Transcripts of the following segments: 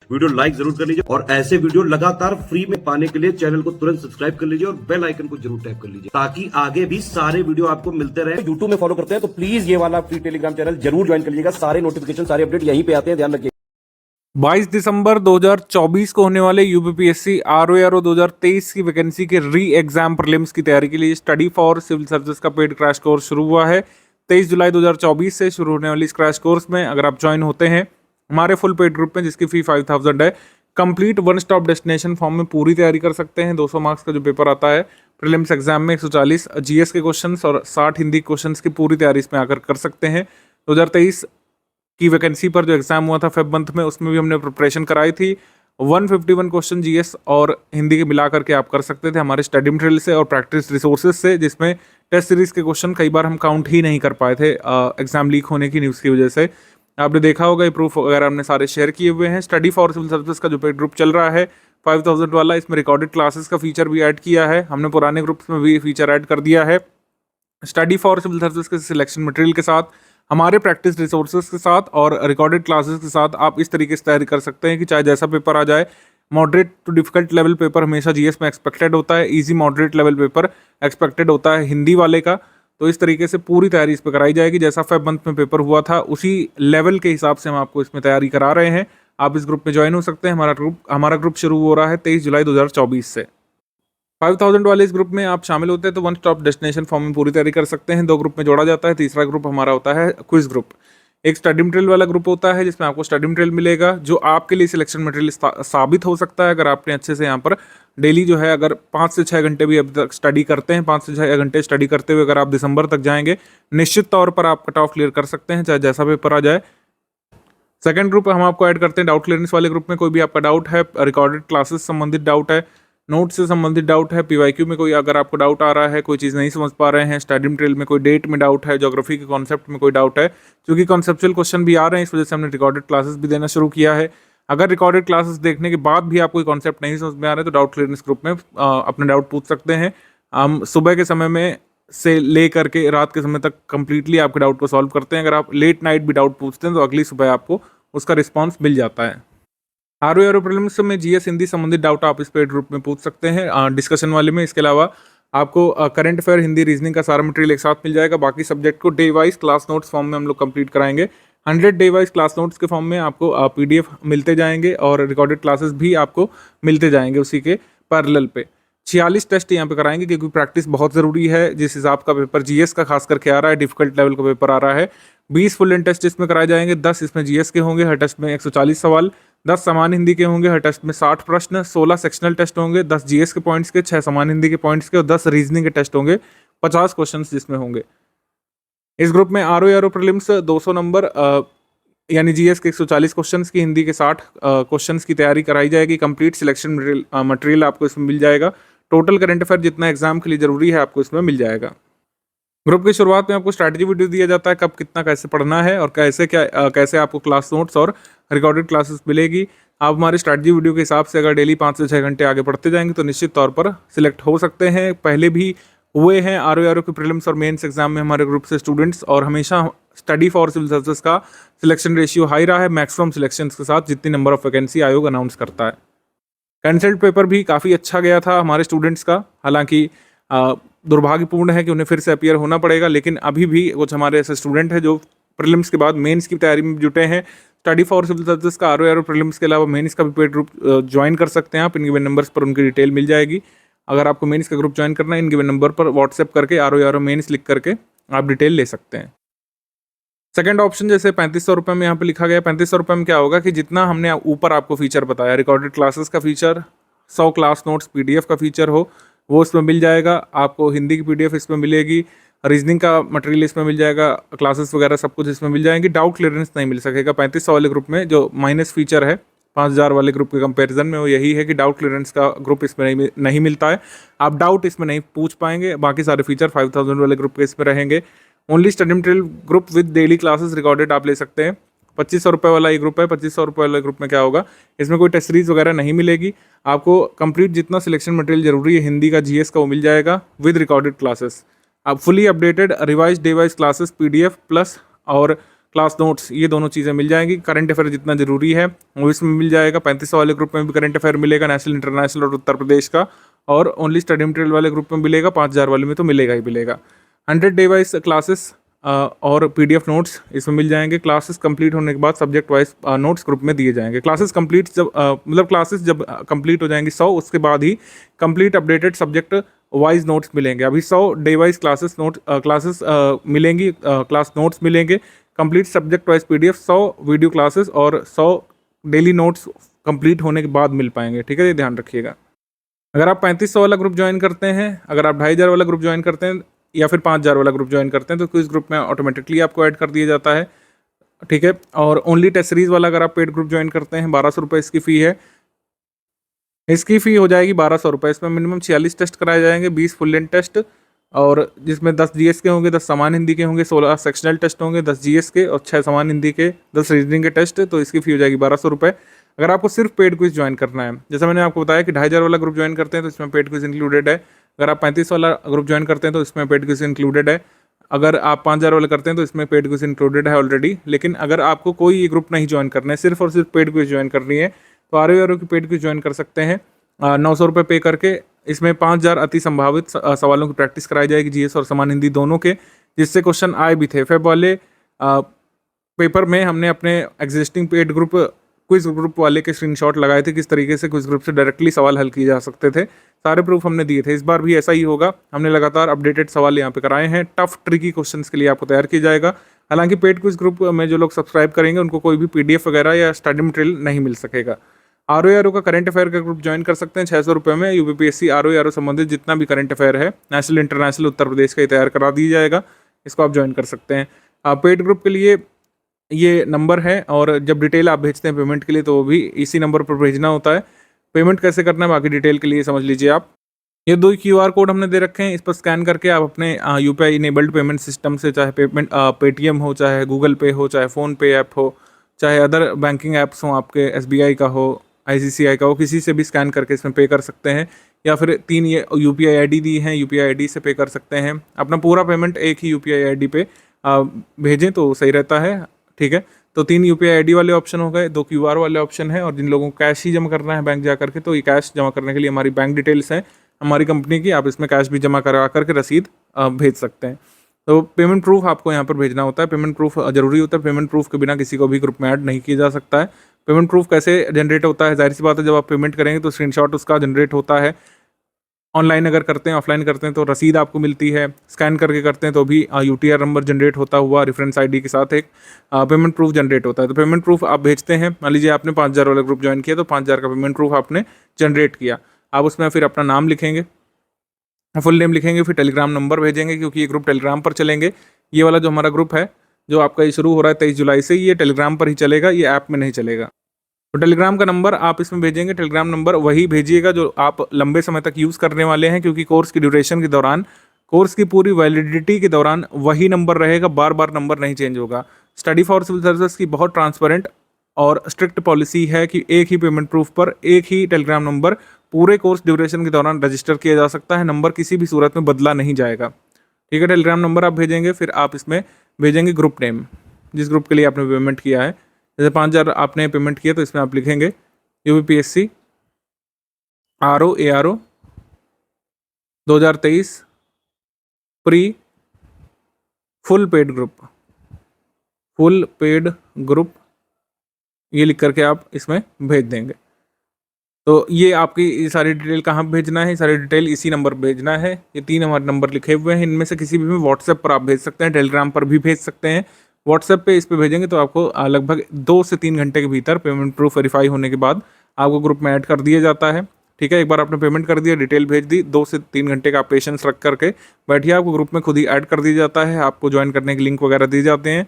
Video like जरूर कर लीजिए और ऐसे वीडियो लगातार फ्री में पाने के लिए चैनल को तुरंत सब्सक्राइब कर लीजिए और बेल आइकन को जरूर टैप कर लीजिए ताकि आगे भी सारे वीडियो आपको मिलते रहे। यूट्यूब में फॉलो करते हैं तो प्लीज ये वाला फ्री टेलीग्राम चैनल जरूर ज्वाइन कर लीजिएगा। सारे नोटिफिकेशन सारे अपडेट यहीं पे आते हैं, ध्यान रखिए। 22 दिसंबर 2024 को होने वाले यूपीपीएससी आरओआरओ 2023 की वैकेंसी के री एग्जाम प्रीलिम्स की तैयारी के लिए स्टडी फॉर सिविल सर्विसेज का पेड क्रैश कोर्स शुरू हुआ है। 23 जुलाई 2024 से शुरू होने वाली इस क्रैश कोर्स में अगर आप ज्वाइन होते हैं हमारे फुल पेड ग्रुप में, जिसकी फी 5000 है, complete one stop destination form में पूरी तैयारी कर सकते हैं। 200 मार्क्स का जो पेपर आता है प्रीलिम्स एग्जाम में, 140 जीएस के क्वेश्चंस और 60 हिंदी क्वेश्चंस की पूरी तैयारी इसमें आकर कर सकते हैं। 2023 की वैकेंसी पर जो एग्जाम हुआ था फेब मंथ में, उसमें भी हमने प्रिपरेशन कराई थी। 151 क्वेश्चन जीएस और हिंदी के मिला करके आप कर सकते थे हमारे स्टडी मटेरियल से और प्रैक्टिस रिसोर्सेज से, जिसमें टेस्ट सीरीज के क्वेश्चन कई बार हम काउंट ही नहीं कर पाए थे एग्जाम लीक होने की न्यूज़ की वजह से। आपने देखा होगा ये प्रूफ वगैरह हमने सारे शेयर किए हुए हैं। स्टडी फॉर सिविल सर्विसेज का जो पेड ग्रुप चल रहा है 5000 वाला, इसमें रिकॉर्डेड क्लासेस का फीचर भी ऐड किया है हमने, पुराने ग्रुप्स में भी फीचर ऐड कर दिया है। स्टडी फॉर सिविल सर्विसेज के सिलेक्शन मटेरियल के साथ, हमारे प्रैक्टिस रिसोर्सेज के साथ और रिकॉर्डेड क्लासेस के साथ आप इस तरीके से तैयारी कर सकते हैं कि चाहे जैसा पेपर आ जाए, moderate to difficult level paper हमेशा जीएस में एक्सपेक्टेड होता है, easy moderate level paper expected होता है हिंदी वाले का। तो इस तरीके से पूरी तैयारी इस पर कराई जाएगी। जैसा फेब मंथ में पेपर हुआ था उसी लेवल के हिसाब से हम आपको इसमें तैयारी करा रहे हैं। आप इस ग्रुप में ज्वाइन हो सकते हैं। हमारा ग्रुप शुरू हो रहा है 23 जुलाई 2024 से। 5000 वाले इस ग्रुप में आप शामिल होते हैं तो वन स्टॉप डेस्टिनेशन फॉर्म में पूरी तैयारी कर सकते हैं। 2 ग्रुप में जोड़ा जाता है। तीसरा ग्रुप हमारा होता है क्विज ग्रुप। एक स्टडी मटेरियल वाला ग्रुप होता है जिसमें आपको स्टडी मटेरियल मिलेगा जो आपके लिए सिलेक्शन मटेरियल साबित हो सकता है अगर आपने अच्छे से यहाँ पर डेली जो है अगर 5 से 6 घंटे भी अभी तक स्टडी करते हैं, 5 से 6 घंटे स्टडी करते हुए अगर आप दिसंबर तक जाएंगे, निश्चित तौर पर आप कट ऑफ क्लियर कर सकते हैं चाहे जैसा पेपर आ जाए। सेकंड ग्रुप हम आपको ऐड करते हैं डाउट क्लियरेंस वाले ग्रुप में। कोई भी आपका डाउट है, रिकॉर्डेड क्लासेस संबंधित डाउट है, नोट से संबंधित डाउट है, पीवाईक्यू में कोई अगर आपको डाउट आ रहा है, कोई चीज़ नहीं समझ पा रहे हैं, स्टडी मटेरियल में कोई डेट में डाउट है, ज्योग्राफी के कॉन्सेप्ट में कोई डाउट है, क्योंकि कॉन्सेप्चुअल क्वेश्चन भी आ रहे हैं इस वजह से हमने रिकॉर्डेड क्लासेस भी देना शुरू किया है। अगर रिकॉर्डेड क्लासेस देखने के बाद भी आप कोई कॉन्सेप्ट नहीं समझ में आ रहे तो डाउट क्लियरेंस ग्रुप में अपने डाउट पूछ सकते हैं। हम सुबह के समय में से ले करके रात के समय तक कंप्लीटली आपके डाउट को सॉल्व करते हैं। अगर आप लेट नाइट भी डाउट पूछते हैं तो अगली सुबह आपको उसका रिस्पॉन्स मिल जाता है। आरओआरओ प्रीलिम्स में जीएस हिंदी संबंधित डाउट आप इस पेड ग्रुप में पूछ सकते हैं डिस्कशन वाले में। इसके अलावा आपको करंट अफेयर, हिंदी, रीजनिंग का सारा मटेरियल एक साथ मिल जाएगा। बाकी सब्जेक्ट को day wise class notes form में हम लोग कंप्लीट कराएंगे। 100 डे वाइज क्लास नोट्स के फॉर्म में आपको पीडीएफ मिलते जाएंगे और रिकॉर्डेड क्लासेस भी आपको मिलते जाएंगे उसी के पैरेलल पे। 46 टेस्ट यहाँ पे कराएंगे क्योंकि प्रैक्टिस बहुत ज़रूरी है। जिस हिसाब का पेपर जीएस का खास करके आ रहा है, डिफिकल्ट लेवल का पेपर आ रहा है, 20 फुल एंड टेस्ट इसमें कराए जाएंगे। 10 इसमें जीएस के होंगे, हर टेस्ट में 140 सवाल, 10 समान हिंदी के होंगे, हर टेस्ट में 60 प्रश्न, 16 सेक्शनल टेस्ट होंगे, 10 जीएस के पॉइंट्स के, 6 समान हिंदी के पॉइंट्स के और 10 रीजनिंग के टेस्ट होंगे, 50 क्वेश्चन जिसमें होंगे। इस ग्रुप में आरओआरओ प्रीलिम्स 200 नंबर यानी जीएस के 140 क्वेश्चंस की, हिंदी के 60 क्वेश्चंस की तैयारी कराई जाएगी। कंप्लीट सिलेक्शन मटेरियल आपको इसमें मिल जाएगा। टोटल करंट अफेयर जितना एग्जाम के लिए जरूरी है आपको इसमें मिल जाएगा। ग्रुप की शुरुआत में आपको स्ट्रैटेजी वीडियो दिया जाता है कब कितना कैसे पढ़ना है और कैसे आपको क्लास नोट्स और रिकॉर्डेड क्लासेस मिलेगी। आप हमारे स्ट्रैटेजी वीडियो के हिसाब से अगर डेली 5 से 6 घंटे आगे पढ़ते जाएंगे तो निश्चित तौर पर सिलेक्ट हो सकते हैं। पहले भी हुए हैं आरओआरओ के प्रीलिम्स और मेंस एग्जाम में हमारे ग्रुप से स्टूडेंट्स, और हमेशा स्टडी फॉर सिविल सर्विसेज का सिलेक्शन रेशियो हाई रहा है मैक्सिमम सिलेक्शंस के साथ जितनी नंबर ऑफ वैकेंसी आयोग अनाउंस करता है। कंसल्ट पेपर भी काफ़ी अच्छा गया था हमारे स्टूडेंट्स का। हालांकि दुर्भाग्यपूर्ण है कि उन्हें फिर से अपीयर होना पड़ेगा, लेकिन अभी भी कुछ हमारे ऐसे स्टूडेंट हैं जो प्रीलिम्स के बाद मेंस की तैयारी में जुटे हैं। स्टडी फॉर सिविल सर्विसेज का आरओआरओ प्रीलिम्स के अलावा मेंस का भी पेड ग्रुप ज्वाइन कर सकते हैं आप। इन गिवन नंबर्स पर उनकी डिटेल मिल जाएगी। अगर आपको मेंस का ग्रुप ज्वाइन करना है, इन गिवन नंबर पर व्हाट्सएप करके आरओआरओ मेंस लिख करके आप डिटेल ले सकते हैं। सेकंड ऑप्शन जैसे 3500 रुपये में यहाँ पे लिखा गया, 3500 रुपये में क्या होगा कि जितना हमने ऊपर आपको फीचर बताया, रिकॉर्डेड क्लासेस का फीचर, 100 क्लास नोट्स पीडीएफ का फीचर हो वो इसमें मिल जाएगा। आपको हिंदी की पीडीएफ इसमें मिलेगी, रीजनिंग का मटेरियल इसमें मिल जाएगा, क्लासेस वगैरह सब कुछ इसमें मिल जाएंगी। डाउट क्लियरेंस नहीं मिल सकेगा 3500 वाले ग्रुप में। जो माइनस फीचर है 5000 वाले ग्रुप के कंपैरिजन में वो यही है कि डाउट क्लियरेंस का ग्रुप इसमें नहीं मिलता है। आप डाउट इसमें नहीं पूछ पाएंगे। बाकी सारे फीचर 5000 वाले ग्रुप के इसमें रहेंगे। Only study material group with daily classes recorded आप ले सकते हैं। 2500 रुपये वाला ये ग्रुप है। 2500 रुपये वाले ग्रुप में क्या होगा, इसमें कोई टेस्ट सीरीज वगैरह नहीं मिलेगी। आपको कंप्लीट जितना सिलेक्शन मटेरियल जरूरी है हिंदी का, जीएस का, वो मिल जाएगा विद रिकॉर्डेड क्लासेस। आप fully updated revise day wise classes PDF plus और क्लास नोट्स, ये दोनों चीज़ें मिल जाएंगी। करंट अफेयर जितना जरूरी है वो इसमें मिल जाएगा। 3500 वाले ग्रुप में भी करंट अफेयर मिलेगा, नेशनल, इंटरनेशनल और उत्तर प्रदेश का। और ओनली स्टडी मटेरियल वाले ग्रुप में मिलेगा, 5000 वाले में तो मिलेगा ही मिलेगा। 100 डे वाइज क्लासेस और PDF नोट्स इसमें मिल जाएंगे। क्लासेस कंप्लीट होने के बाद सब्जेक्ट वाइज नोट्स ग्रुप में दिए जाएंगे। क्लासेस कंप्लीट जब मतलब क्लासेस जब कंप्लीट हो जाएंगी 100, उसके बाद ही complete updated subject wise notes मिलेंगे। अभी 100 डे वाइज क्लासेस मिलेंगी, क्लास नोट्स मिलेंगे। Complete subject wise PDF 100 video classes और 100 डेली नोट्स कंप्लीट होने के बाद मिल पाएंगे। ठीक है, ये ध्यान रखिएगा। अगर आप 3500 वाला ग्रुप ज्वाइन करते हैं, अगर आप 2500 वाला ग्रुप ज्वाइन करते हैं या फिर 5000 वाला ग्रुप ज्वाइन करते हैं तो क्विज ग्रुप में ऑटोमेटिकली आपको ऐड कर दिया जाता है। ठीक है, और ओनली टेस्ट सीरीज वाला अगर आप पेड ग्रुप ज्वाइन करते हैं, 1200 रुपये इसकी फ़ी है। इसकी फ़ी हो जाएगी 1200 रुपये। इसमें मिनिमम 46 टेस्ट कराए जाएंगे, 20 फुल लेंथ टेस्ट, और जिसमें 10 GS के होंगे, 10 सामान्य हिंदी के होंगे, 16 सेक्शनल टेस्ट होंगे, 10 GS के और 6 सामान्य हिंदी के, 10 रीजनिंग के टेस्ट। तो इसकी फ़ी हो जाएगी 1200 रुपये। अगर आपको सिर्फ पेड क्विज ज्वाइन करना है, जैसा मैंने आपको बताया कि 2500 वाला ग्रुप ज्वाइन करते हैं तो इसमें पेड क्विज इंक्लूडेड है। अगर आप 3500 वाला ग्रुप ज्वाइन करते हैं तो इसमें पेड क्विज इंक्लूडेड है। अगर आप 5000 वाला करते हैं तो इसमें पेड क्विज इंक्लूडेड है ऑलरेडी। लेकिन अगर आपको कोई ये ग्रुप नहीं ज्वाइन करना है, सिर्फ और सिर्फ पेड क्विज ज्वाइन करनी है, तो RO की पेड क्विज ज्वाइन कर सकते हैं। 900 रुपये पे करके इसमें 5000 अति संभावित सवालों की प्रैक्टिस कराई जाएगी, GS और सामान्य हिंदी दोनों के, जिससे क्वेश्चन आए भी थे। फेब वाले पेपर में हमने अपने existing paid group quiz group वाले के स्क्रीनशॉट लगाए थे, किस तरीके से क्विज ग्रुप से डायरेक्टली सवाल हल किए जा सकते थे। सारे प्रूफ हमने दिए थे। इस बार भी ऐसा ही होगा। हमने लगातार अपडेटेड सवाल यहाँ पे कराए हैं। टफ ट्रिकी क्वेश्चंस के लिए आपको तैयार किया जाएगा। हालांकि पेड क्विज ग्रुप में जो लोग सब्सक्राइब करेंगे उनको कोई भी PDF वगैरह या स्टडी मटेरियल नहीं मिल सकेगा। RO का करंट अफेयर का ग्रुप ज्वाइन कर सकते हैं 600 रुपये में। UPPSC RO संबंधित जितना भी करंट अफेयर है, नेशनल, इंटरनेशनल, उत्तर प्रदेश का, तैयार करा दिया जाएगा। इसको आप ज्वाइन कर सकते हैं। पेड ग्रुप के लिए ये नंबर है, और जब डिटेल आप भेजते हैं पेमेंट के लिए तो वो भी इसी नंबर पर भेजना होता है। पेमेंट कैसे करना है बाकी डिटेल के लिए समझ लीजिए आप। ये 2 QR कोड हमने दे रखे हैं, इस पर स्कैन करके आप अपने UPI इनेबल्ड पेमेंट सिस्टम से, चाहे पेमेंट पेटीएम हो, चाहे गूगल पे हो, चाहे फ़ोनपे ऐप हो, चाहे अदर बैंकिंग ऐप्स हों आपके, SBI का हो, ICICI का हो, किसी से भी स्कैन करके इसमें पे कर सकते हैं। या फिर 3 ये UPI ID दी हैं, UPI ID से पे कर सकते हैं। अपना पूरा पेमेंट एक ही UPI ID पे भेजें तो सही रहता है। ठीक है, तो 3 UPI ID वाले ऑप्शन हो गए, 2 QR वाले ऑप्शन है, और जिन लोगों को कैश ही जमा करना है बैंक जा करके, तो ये कैश जमा करने के लिए हमारी बैंक डिटेल्स हैं हमारी कंपनी की, आप इसमें कैश भी जमा करा करके रसीद भेज सकते हैं। तो पेमेंट प्रूफ आपको यहाँ पर भेजना होता है। पेमेंट प्रूफ जरूरी होता है। पेमेंट प्रूफ के बिना किसी को भी ग्रुप में ऐड नहीं किया जा सकता है। पेमेंट प्रूफ कैसे जनरेट होता है? जाहिर सी बात है, जब आप पेमेंट करेंगे तो स्क्रीनशॉट उसका जनरेट होता है। ऑनलाइन अगर करते हैं, ऑफलाइन करते हैं तो रसीद आपको मिलती है। स्कैन करके करते हैं तो भी UTR नंबर जनरेट होता हुआ रेफरेंस ID के साथ एक पेमेंट प्रूफ जनरेट होता है। तो पेमेंट प्रूफ आप भेजते हैं। मान लीजिए आपने 5000 वाला ग्रुप ज्वाइन किया तो 5000 का पेमेंट प्रूफ आपने जनरेट किया। आप उसमें फिर अपना नाम लिखेंगे, फुल नेम लिखेंगे, फिर टेलीग्राम नंबर भेजेंगे, क्योंकि ये ग्रुप टेलीग्राम पर चलेंगे। ये वाला जो हमारा ग्रुप है, जो आपका ये शुरू हो रहा है 23 जुलाई से, ये टेलीग्राम पर ही चलेगा, ये ऐप में नहीं चलेगा। तो टेलीग्राम का नंबर आप इसमें भेजेंगे। टेलीग्राम नंबर वही भेजिएगा जो आप लंबे समय तक यूज़ करने वाले हैं, क्योंकि कोर्स की ड्यूरेशन के दौरान, कोर्स की पूरी वैलिडिटी के दौरान वही नंबर रहेगा, बार बार नंबर नहीं चेंज होगा। स्टडी फॉर सिविल सर्विसेज की बहुत ट्रांसपेरेंट और स्ट्रिक्ट पॉलिसी है कि एक ही पेमेंट प्रूफ पर एक ही टेलीग्राम नंबर पूरे कोर्स ड्यूरेशन के दौरान रजिस्टर किया जा सकता है। नंबर किसी भी सूरत में बदला नहीं जाएगा। ठीक है, टेलीग्राम नंबर आप भेजेंगे, फिर आप इसमें भेजेंगे ग्रुप नेम, जिस ग्रुप के लिए आपने पेमेंट किया है। जैसे 5000 आपने पेमेंट किया तो इसमें आप लिखेंगे UPPSC RO 2023 pre full paid group, ये लिख करके आप इसमें भेज देंगे। तो ये आपकी सारी डिटेल कहाँ भेजना है? सारी डिटेल इसी नंबर पर भेजना है। ये 3 हमारे नंबर लिखे हुए हैं, इनमें से किसी भी में व्हाट्सएप पर आप भेज सकते हैं, टेलीग्राम पर भी भेज सकते हैं। व्हाट्सएप पे इस पे भेजेंगे तो आपको लगभग 2 से 3 घंटे के भीतर पेमेंट प्रूफ वेरीफाई होने के बाद आपको ग्रुप में ऐड कर दिया जाता है। ठीक है, एक बार आपने पेमेंट कर दिया, डिटेल भेज दी, 2 से 3 घंटे का पेशेंस रख करके बैठिए, आपको ग्रुप में खुद ही ऐड कर दिया जाता है। आपको ज्वाइन करने के लिंक वगैरह दिए जाते हैं।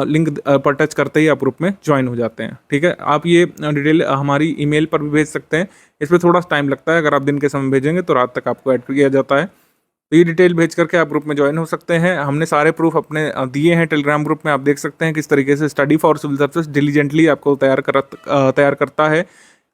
लिंक पर टच करते ही आप ग्रुप में ज्वाइन हो जाते हैं। ठीक है, आप ये डिटेल हमारी ईमेल पर भी भेज सकते हैं। इसमें थोड़ा टाइम लगता है, अगर आप दिन के समय भेजेंगे तो रात तक आपको ऐड किया जाता है। तो ये डिटेल भेज करके आप ग्रुप में ज्वाइन हो सकते हैं। हमने सारे प्रूफ अपने दिए हैं टेलीग्राम ग्रुप में, आप देख सकते हैं किस तरीके से study for civil services diligently आपको तैयार करता है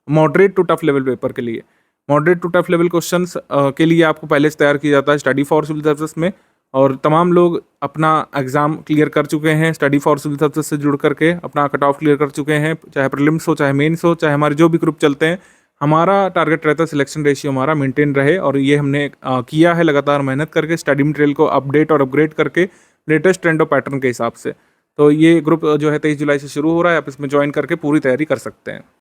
moderate to tough level paper के लिए। Moderate to tough level questions के लिए आपको पहले से तैयार किया जाता है स्टडी फॉर सिविल सर्विसेज में, और तमाम लोग अपना एग्ज़ाम क्लियर कर चुके हैं, स्टडी फॉर सिविल सर्विसेज से जुड़ करके अपना कट ऑफ क्लियर कर चुके हैं, चाहे प्रीलिम्स हो, चाहे मेंस हो, चाहे हमारे जो भी ग्रुप चलते हैं। हमारा टारगेट रहता है सिलेक्शन रेशियो हमारा मेंटेन रहे, और ये हमने किया है लगातार मेहनत करके, स्टडी मटेरियल को अपडेट और अपग्रेड करके लेटेस्ट ट्रेंड और पैटर्न के हिसाब से। तो ये ग्रुप जो है 23 जुलाई से शुरू हो रहा है, आप इसमें ज्वाइन करके पूरी तैयारी कर सकते हैं।